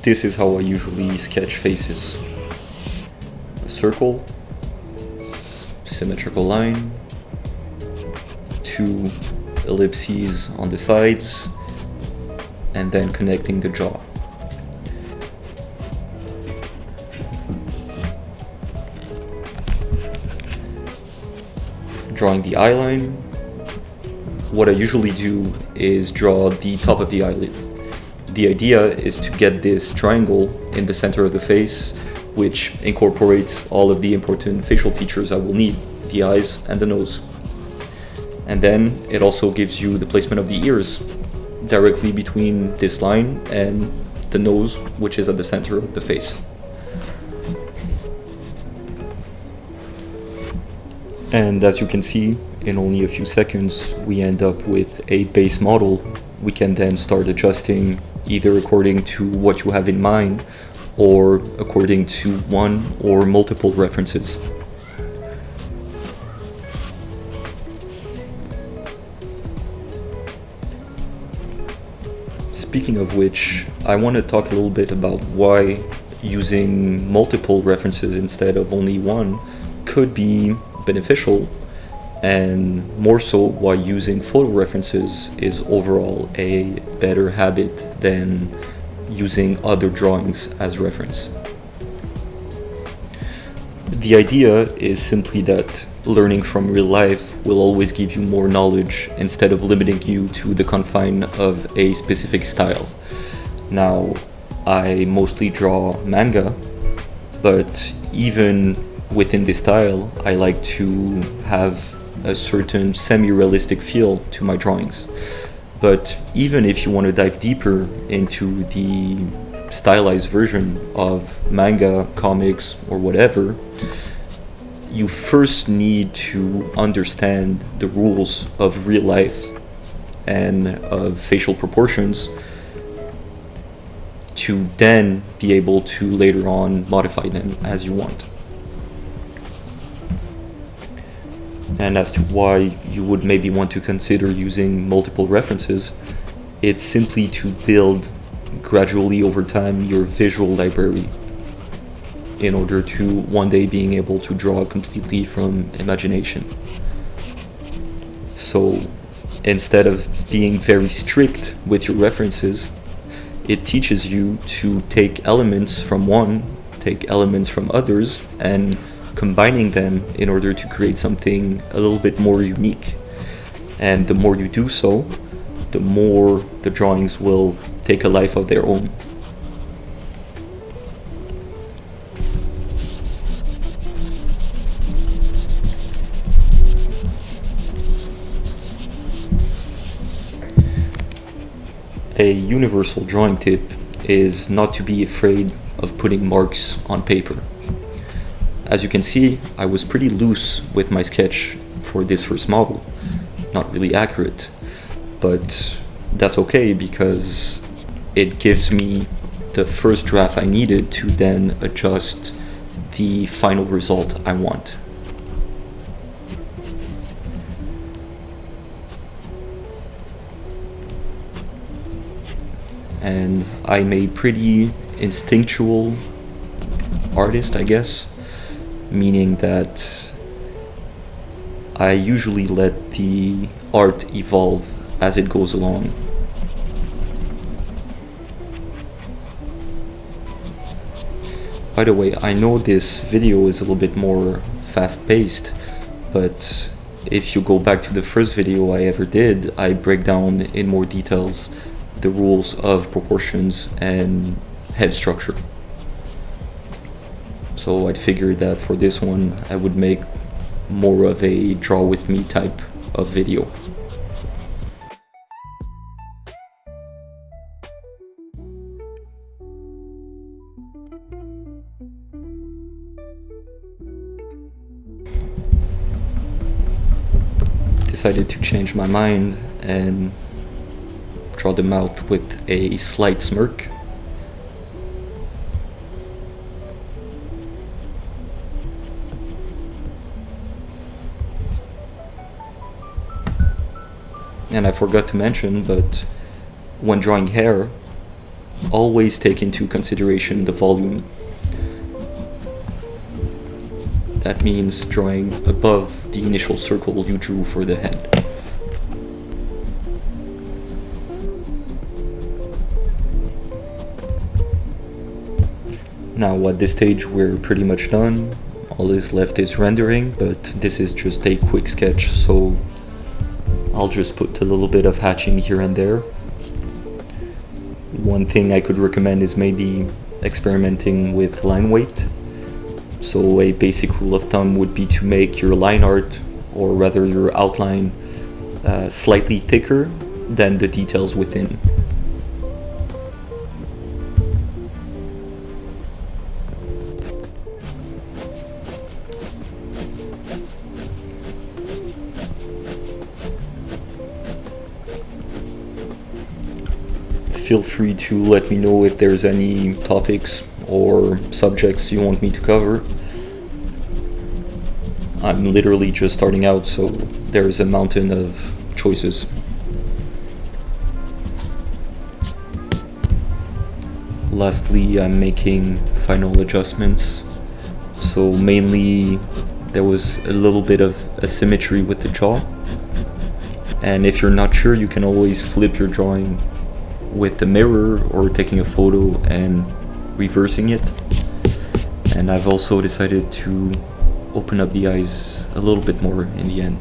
This is how I usually sketch faces. A circle, symmetrical line, two ellipses on the sides, and then connecting the jaw. Drawing the eye line, what I usually do is draw the top of the eyelid. The idea is to get this triangle in the center of the face, which incorporates all of the important facial features I will need, the eyes and the nose. And then it also gives you the placement of the ears directly between this line and the nose, which is at the center of the face. And as you can see, in only a few seconds, we end up with a base model. We can then start adjusting either according to what you have in mind or according to one or multiple references. Speaking of which, I want to talk a little bit about why using multiple references instead of only one could be beneficial, and more so why using photo references is overall a better habit than using other drawings as reference. The idea is simply that learning from real life will always give you more knowledge instead of limiting you to the confine of a specific style. Now, I mostly draw manga, but even within this style, I like to have a certain semi-realistic feel to my drawings. But even if you want to dive deeper into the stylized version of manga, comics, or whatever, you first need to understand the rules of real life and of facial proportions to then be able to later on modify them as you want. And as to why you would maybe want to consider using multiple references, it's simply to build gradually over time your visual library in order to one day being able to draw completely from imagination. So instead of being very strict with your references, it teaches you to take elements from one, take elements from others, and combining them in order to create something a little bit more unique. And the more you do so, the more the drawings will take a life of their own. A universal drawing tip is not to be afraid of putting marks on paper. As you can see, I was pretty loose with my sketch for this first model. Not really accurate, but that's okay because it gives me the first draft I needed to then adjust the final result I want. And I'm a pretty instinctual artist, I guess, meaning that I usually let the art evolve as it goes along. By the way, I know this video is a little bit more fast-paced, but if you go back to the first video I ever did, I break down in more details the rules of proportions and head structure. So I'd figured that for this one I would make more of a draw with me type of video. Decided to change my mind and draw the mouth with a slight smirk. And I forgot to mention, but when drawing hair, always take into consideration the volume. That means drawing above the initial circle you drew for the head. Now at this stage we're pretty much done. All is left is rendering, but this is just a quick sketch, so I'll just put a little bit of hatching here and there. One thing I could recommend is maybe experimenting with line weight. So a basic rule of thumb would be to make your line art, or rather your outline, slightly thicker than the details within. Feel free to let me know if there's any topics or subjects you want me to cover. I'm literally just starting out, so there's a mountain of choices. Lastly, I'm making final adjustments. So mainly there was a little bit of asymmetry with the jaw. And if you're not sure, you can always flip your drawing with the mirror or taking a photo and reversing it. And I've also decided to open up the eyes a little bit more in the end.